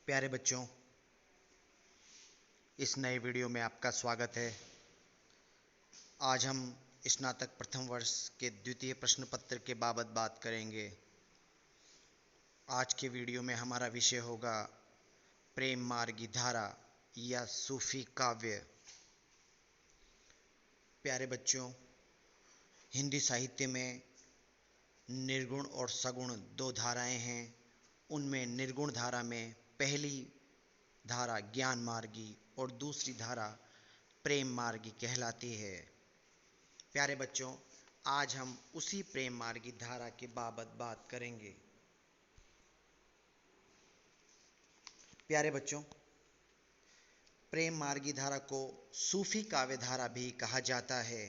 प्यारे बच्चों, इस नए वीडियो में आपका स्वागत है। आज हम स्नातक प्रथम वर्ष के द्वितीय प्रश्न पत्र के बाबत बात करेंगे। आज के वीडियो में हमारा विषय होगा प्रेम मार्गी धारा या सूफी काव्य। प्यारे बच्चों, हिंदी साहित्य में निर्गुण और सगुण दो धाराएं हैं। उनमें निर्गुण धारा में पहली धारा ज्ञान मार्गी और दूसरी धारा प्रेम मार्गी कहलाती है। प्यारे बच्चों, आज हम उसी प्रेम मार्गी धारा के बाबत बात करेंगे। प्यारे बच्चों, प्रेम मार्गी धारा को सूफी काव्य धारा भी कहा जाता है।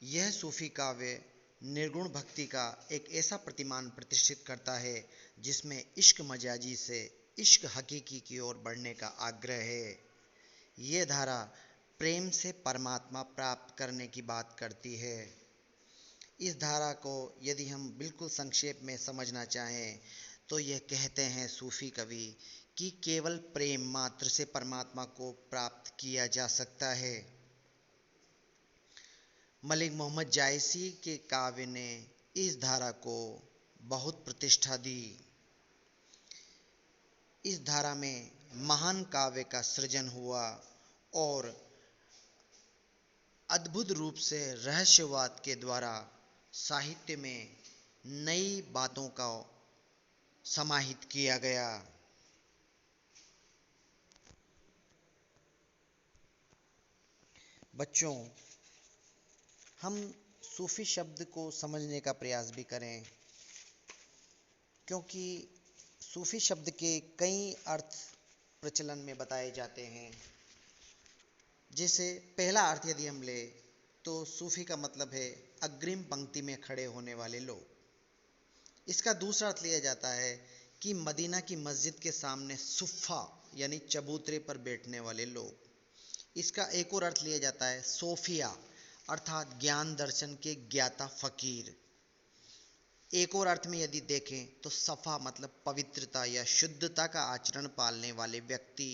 यह सूफी काव्य निर्गुण भक्ति का एक ऐसा प्रतिमान प्रतिष्ठित करता है जिसमें इश्क मजाजी से इश्क हकीकी की ओर बढ़ने का आग्रह है। यह धारा प्रेम से परमात्मा प्राप्त करने की बात करती है। इस धारा को यदि हम बिल्कुल संक्षेप में समझना चाहें तो यह कहते हैं सूफी कवि कि केवल प्रेम मात्र से परमात्मा को प्राप्त किया जा सकता है। मलिक मोहम्मद जायसी के काव्य ने इस धारा को बहुत प्रतिष्ठा दी। इस धारा में महान काव्य का सृजन हुआ और अद्भुत रूप से रहस्यवाद के द्वारा साहित्य में नई बातों का समाहित किया गया। बच्चों, हम सूफी शब्द को समझने का प्रयास भी करें, क्योंकि सूफी शब्द के कई अर्थ प्रचलन में बताए जाते हैं। जैसे पहला अर्थ यदि हम ले तो सूफी का मतलब है अग्रिम पंक्ति में खड़े होने वाले लोग। इसका दूसरा अर्थ लिया जाता है कि मदीना की मस्जिद के सामने सुफ़ा यानी चबूतरे पर बैठने वाले लोग। इसका एक और अर्थ लिया जाता है सोफिया अर्थात ज्ञान दर्शन के ज्ञाता फकीर। एक और अर्थ में यदि देखें तो सफ़ा मतलब पवित्रता या शुद्धता का आचरण पालने वाले व्यक्ति।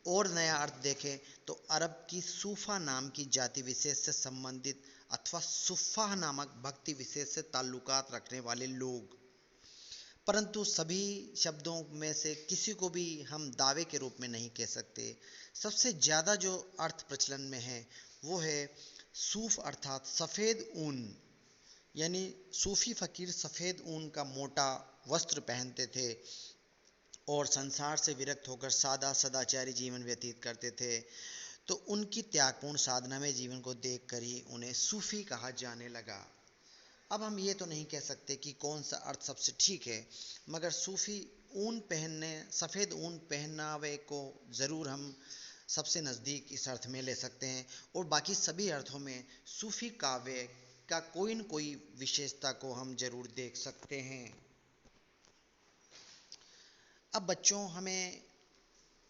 और नया अर्थ देखें तो अरब की सूफा नाम की जाति विशेष से संबंधित अथवा सुफ़ा नामक भक्ति विशेष से ताल्लुकात रखने वाले लोग। परंतु सभी शब्दों में से किसी को भी हम दावे के रूप में नहीं कह सकते। सबसे ज़्यादा जो अर्थ प्रचलन में है वो है सूफ अर्थात सफ़ेद ऊन, यानी सूफी फ़कीर सफ़ेद ऊन का मोटा वस्त्र पहनते थे और संसार से विरक्त होकर सादा सदाचारी जीवन व्यतीत करते थे। तो उनकी त्यागपूर्ण साधना में जीवन को देखकर ही उन्हें सूफी कहा जाने लगा। अब हम ये तो नहीं कह सकते कि कौन सा अर्थ सबसे ठीक है, मगर सूफी ऊन पहनने सफ़ेद ऊन पहनावे को ज़रूर हम सबसे नज़दीक इस अर्थ में ले सकते हैं। और बाकी सभी अर्थों में सूफी काव्य का कोई न कोई विशेषता को हम ज़रूर देख सकते हैं। अब बच्चों, हमें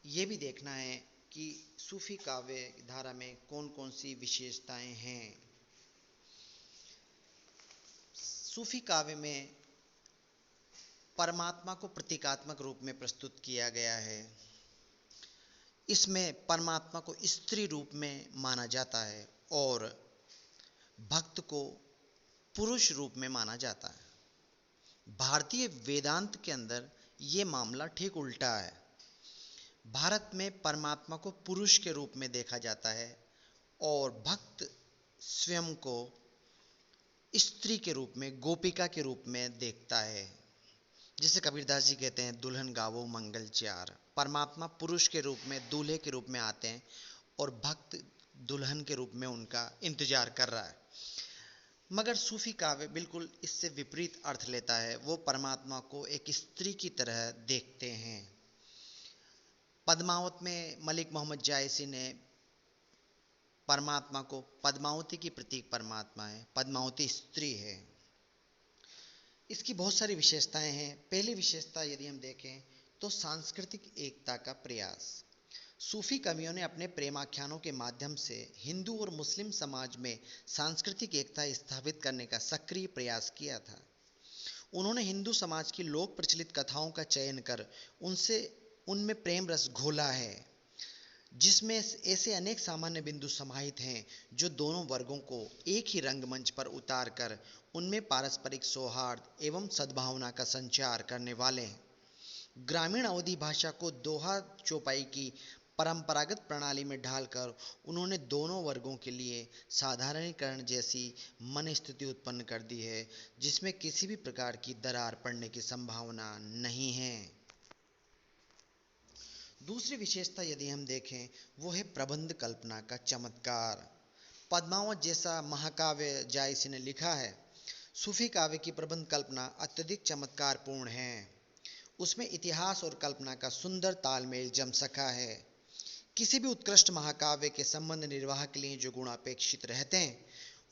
ये भी देखना है कि सूफी काव्य धारा में कौन कौन सी विशेषताएं हैं। सूफी काव्य में परमात्मा को प्रतीकात्मक रूप में प्रस्तुत किया गया है। इसमें परमात्मा को स्त्री रूप में माना जाता है और भक्त को पुरुष रूप में माना जाता है। भारतीय वेदांत के अंदर ये मामला ठीक उल्टा है। भारत में परमात्मा को पुरुष के रूप में देखा जाता है और भक्त स्वयं को स्त्री के रूप में, गोपिका के रूप में देखता है। जिसे कबीरदास जी कहते हैं दुल्हन गावो मंगल चार। परमात्मा पुरुष के रूप में, दूल्हे के रूप में आते हैं और भक्त दुल्हन के रूप में उनका इंतजार कर रहा है। मगर सूफी काव्य बिल्कुल इससे विपरीत अर्थ लेता है। वो परमात्मा को एक स्त्री की तरह देखते हैं। पद्मावत में मलिक मोहम्मद जायसी ने परमात्मा को पद्मावती की प्रतीक परमात्मा है, पद्मावती स्त्री है। इसकी बहुत सारी विशेषताएं हैं। पहली विशेषता यदि हम देखें तो सांस्कृतिक एकता का प्रयास। सूफी कवियों ने अपने प्रेमाख्यानों के माध्यम से हिंदू और मुस्लिम समाज में सांस्कृतिक एकता स्थापित करने का सक्रिय प्रयास किया था। उन्होंने हिंदू समाज की लोक प्रचलित कथाओं का चयन कर उनमें प्रेम रस घोला है, जिसमें ऐसे अनेक सामान्य बिंदु समाहित हैं जो दोनों वर्गों को एक ही रंगमंच पर उतार कर उनमें पारस्परिक सौहार्द एवं सद्भावना का संचार करने वाले हैं। ग्रामीण अवधी भाषा को दोहा चौपाई की परंपरागत प्रणाली में ढालकर उन्होंने दोनों वर्गों के लिए साधारणीकरण जैसी मन स्थिति उत्पन्न कर दी है, जिसमें किसी भी प्रकार की दरार पड़ने की संभावना नहीं है। दूसरी विशेषता यदि हम देखें, वो है प्रबंध कल्पना का चमत्कार। पद्मावत जैसा महाकाव्य जायसी ने लिखा है, सूफी काव्य की प्रबंध कल्पना अत्यधिक चमत्कारपूर्ण है। उसमें इतिहास और कल्पना का सुंदर तालमेल जम सका है। किसी भी उत्कृष्ट महाकाव्य के संबंध निर्वाह के लिए जो गुण अपेक्षित रहते हैं,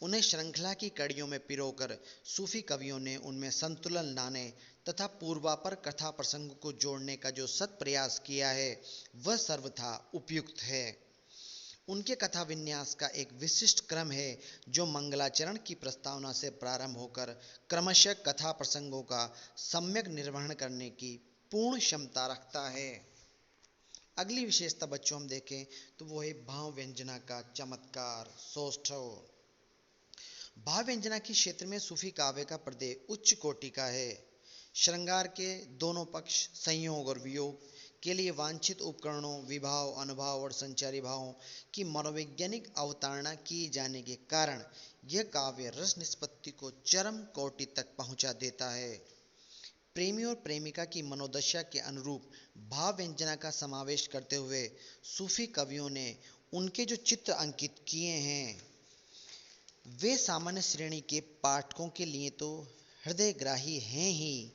उन्हें श्रृंखला की कड़ियों में पिरोकर सूफी कवियों ने उनमें संतुलन लाने तथा पूर्वापर कथा प्रसंग को जोड़ने का जो सत प्रयास किया है, वह सर्वथा उपयुक्त है। उनके कथा विन्यास का एक विशिष्ट क्रम है जो मंगलाचरण की प्रस्तावना से प्रारंभ होकर क्रमशः कथा प्रसंगों का सम्यक निर्वहन करने की पूर्ण क्षमता रखता है। अगली विशेषता बच्चों हम देखें तो वो है भाव व्यंजना का चमत्कार, सौष्ठव। भाव व्यंजना के क्षेत्र में सूफी काव्य का पर्दे उच्च कोटि का है। श्रृंगार के दोनों पक्ष, संयोग और वियोग के लिए वांछित उपकरणों, विभाव, अनुभाव और संचारी भावों की मनोवैज्ञानिक अवतारणा की जाने के कारण यह काव्य रस निष्पत्ति को चरम कोटि तक पहुंचा देता है। प्रेमी और प्रेमिका की मनोदशा के अनुरूप भाव व्यंजना का समावेश करते हुए सूफी कवियों ने उनके जो चित्र अंकित किए हैं, वे सामान्य श्रेणी के पाठकों के लिए तो हृदयग्राही हैं ही,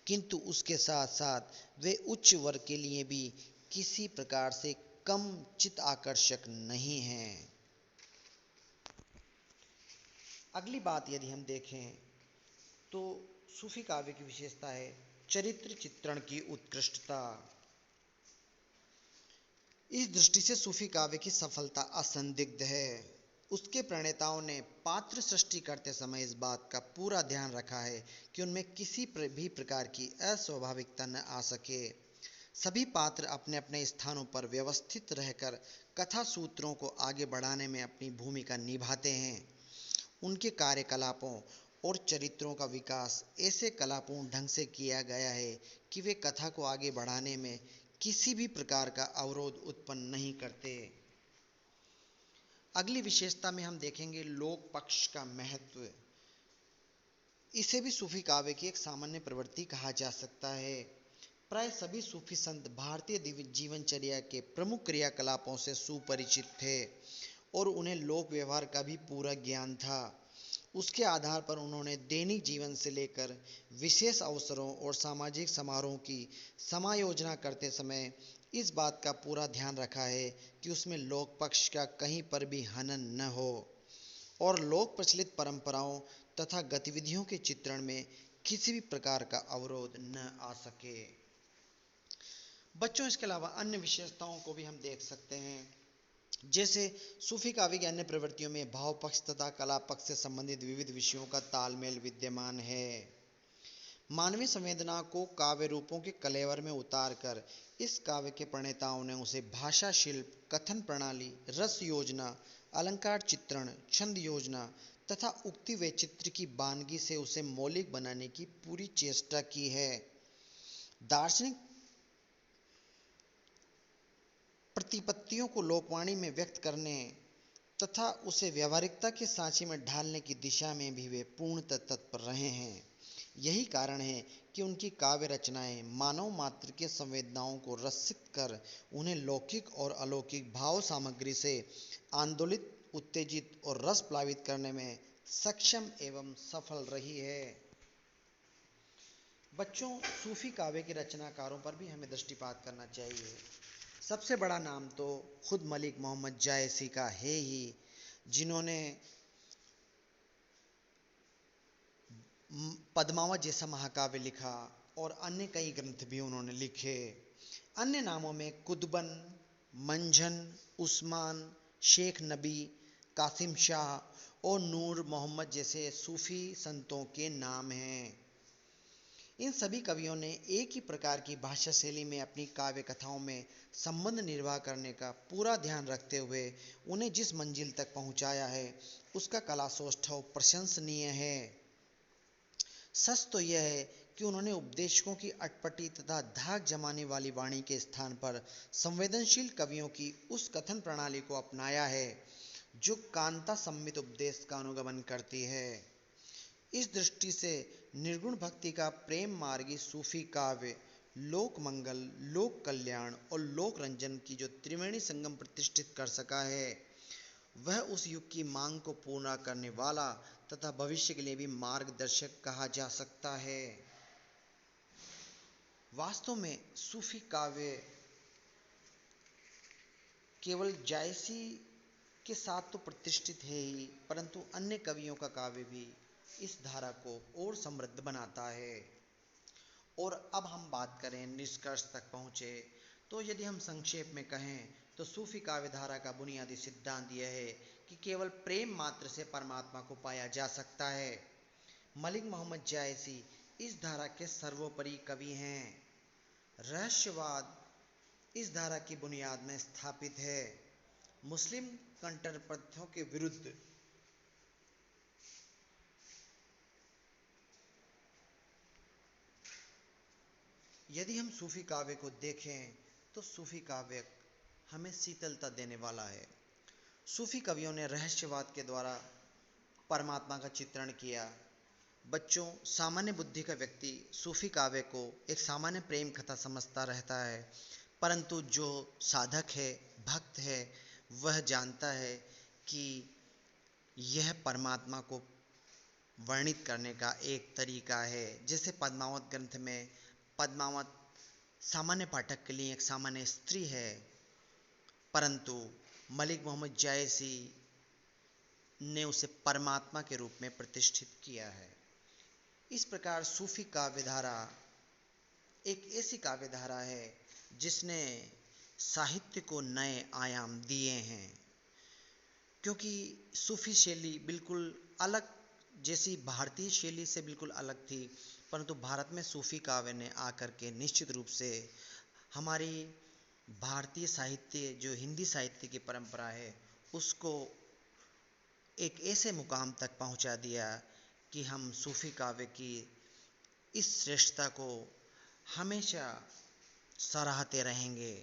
किंतु उसके साथ साथ वे उच्च वर्ग के लिए भी किसी प्रकार से कम चित्त आकर्षक नहीं हैं। अगली बात यदि हम देखें तो सूफी काव्य की विशेषता है चरित्र चित्रण की उत्कृष्टता। इस दृष्टि से सूफी काव्य की सफलता असंदिग्ध है। उसके प्रणेताओं ने पात्र सृष्टि करते समय इस बात का पूरा ध्यान रखा है कि उनमें किसी भी प्रकार की अस्वाभाविकता न आ सके। सभी पात्र अपने अपने स्थानों पर व्यवस्थित रहकर कथा सूत्रों को आगे बढ़ाने में अपनी भूमिका निभाते हैं। उनके कार्यकलापों और चरित्रों का विकास ऐसे कलापूर्ण ढंग से किया गया है कि वे कथा को आगे बढ़ाने में किसी भी प्रकार का अवरोध उत्पन्न नहीं करते। अगली विशेषता में हम देखेंगे लोक पक्ष का महत्व। इसे भी सूफी काव्य की एक सामान्य प्रवृत्ति कहा जा सकता है। प्राय सभी सूफी संत भारतीय जीवनचर्या के प्रमुख क्रियाकलापों से सुपरिचित थे और उन्हें लोक व्यवहार का भी पूरा ज्ञान था। उसके आधार पर उन्होंने दैनिक जीवन से लेकर विशेष अवसरों और सामाजिक समारोहों की समायोजना करते समय इस बात का पूरा ध्यान रखा है कि उसमें लोक पक्ष का कहीं पर भी हनन न हो और लोक प्रचलित परंपराओं तथा गतिविधियों के चित्रण में किसी भी प्रकार का अवरोध न आ सके। बच्चों, इसके अलावा अन्य विशेषताओं को भी हम देख सकते हैं, जैसे सूफी काव्य की अन्य प्रवृत्तियों में भाव पक्ष तथा कला पक्ष से संबंधित विविध विषयों का तालमेल विद्यमान है। मानवीय संवेदना को काव्य रूपों के कलेवर में उतारकर इस काव्य के प्रणेताओं ने उसे भाषा शिल्प, कथन प्रणाली, रस योजना, अलंकार चित्रण, छंद योजना तथा उक्ति वैचित्र्य की बानगी से उसे मौलिक बनाने की पूरी चेष्टा की है। दार्शनिक प्रतिपत्तियों को लोकवाणी में व्यक्त करने तथा उसे व्यावहारिकता के सांचे में ढालने की दिशा में भी वे पूर्णतः तत्पर रहे हैं। यही कारण है कि उनकी काव्य रचनाएं मानव मात्र के संवेदनाओं को रसित कर उन्हें लौकिक और अलौकिक भाव सामग्री से आंदोलित, उत्तेजित और रस प्लावित करने में सक्षम एवं सफल रही है। बच्चों, सूफी काव्य के रचनाकारों पर भी हमें दृष्टिपात करना चाहिए। सबसे बड़ा नाम तो खुद मलिक मोहम्मद जायसी का है ही, जिन्होंने पद्मावत जैसा महाकाव्य लिखा और अन्य कई ग्रंथ भी उन्होंने लिखे। अन्य नामों में कुतुबन, मंझन, उस्मान, शेख नबी, कासिम शाह और नूर मोहम्मद जैसे सूफी संतों के नाम हैं। इन सभी कवियों ने एक ही प्रकार की भाषा शैली में अपनी काव्य कथाओं में संबंध निर्वाह करने का पूरा ध्यान रखते हुए उन्हें जिस मंजिल तक पहुंचाया है उसका कला सौष्ठव प्रशंसनीय है। सच तो यह है कि उन्होंने उपदेशकों की अटपटी तथा धाक जमाने वाली वाणी के स्थान पर संवेदनशील कवियों की उस कथन प्रणाली को अपनाया है जो कांता सम्मित उपदेश का अनुगमन करती है। इस दृष्टि से निर्गुण भक्ति का प्रेम मार्गी सूफी काव्य लोक मंगल, लोक कल्याण और लोक रंजन की जो त्रिवेणी संगम प्रतिष्ठित कर सका है वह उस युग की मांग को पूर्ण करने वाला तथा भविष्य के लिए भी मार्गदर्शक कहा जा सकता है। वास्तव में सूफी काव्य केवल जायसी के साथ तो प्रतिष्ठित है ही, परंतु अन्य कवियों का काव्य भी इस धारा को और समृद्ध बनाता है। और अब हम बात करें निष्कर्ष तक पहुँचे तो यदि हम संक्षेप में कहें तो सूफी काव्य धारा का बुनियादी सिद्धांत यह है कि केवल प्रेम मात्र से परमात्मा को पाया जा सकता है। मलिक मोहम्मद जायसी इस धारा के सर्वोपरि कवि हैं। रहस्यवाद इस धारा की बुनियाद में स्थापित है। मुस्लिम कट्टरपंथियों के विरुद्ध यदि हम सूफी काव्य को देखें तो सूफी काव्य हमें शीतलता देने वाला है। सूफी कवियों ने रहस्यवाद के द्वारा परमात्मा का चित्रण किया। बच्चों, सामान्य बुद्धि का व्यक्ति सूफी काव्य को एक सामान्य प्रेम कथा समझता रहता है, परंतु जो साधक है, भक्त है, वह जानता है कि यह परमात्मा को वर्णित करने का एक तरीका है। जैसे पद्मावत ग्रंथ में पद्मावत सामान्य पाठक के लिए एक सामान्य स्त्री है, परंतु मलिक मोहम्मद जायसी ने उसे परमात्मा के रूप में प्रतिष्ठित किया है। इस प्रकार सूफी काव्यधारा एक ऐसी काव्यधारा है जिसने साहित्य को नए आयाम दिए हैं, क्योंकि सूफी शैली बिल्कुल अलग, जैसी भारतीय शैली से बिल्कुल अलग थी, परंतु भारत में सूफी काव्य ने आकर के निश्चित रूप से हमारी भारतीय साहित्य, जो हिंदी साहित्य की परंपरा है, उसको एक ऐसे मुकाम तक पहुंचा दिया कि हम सूफी काव्य की इस श्रेष्ठता को हमेशा सराहते रहेंगे।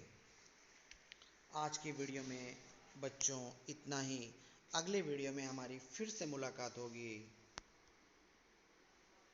आज की वीडियो में बच्चों इतना ही। अगले वीडियो में हमारी फिर से मुलाकात होगी।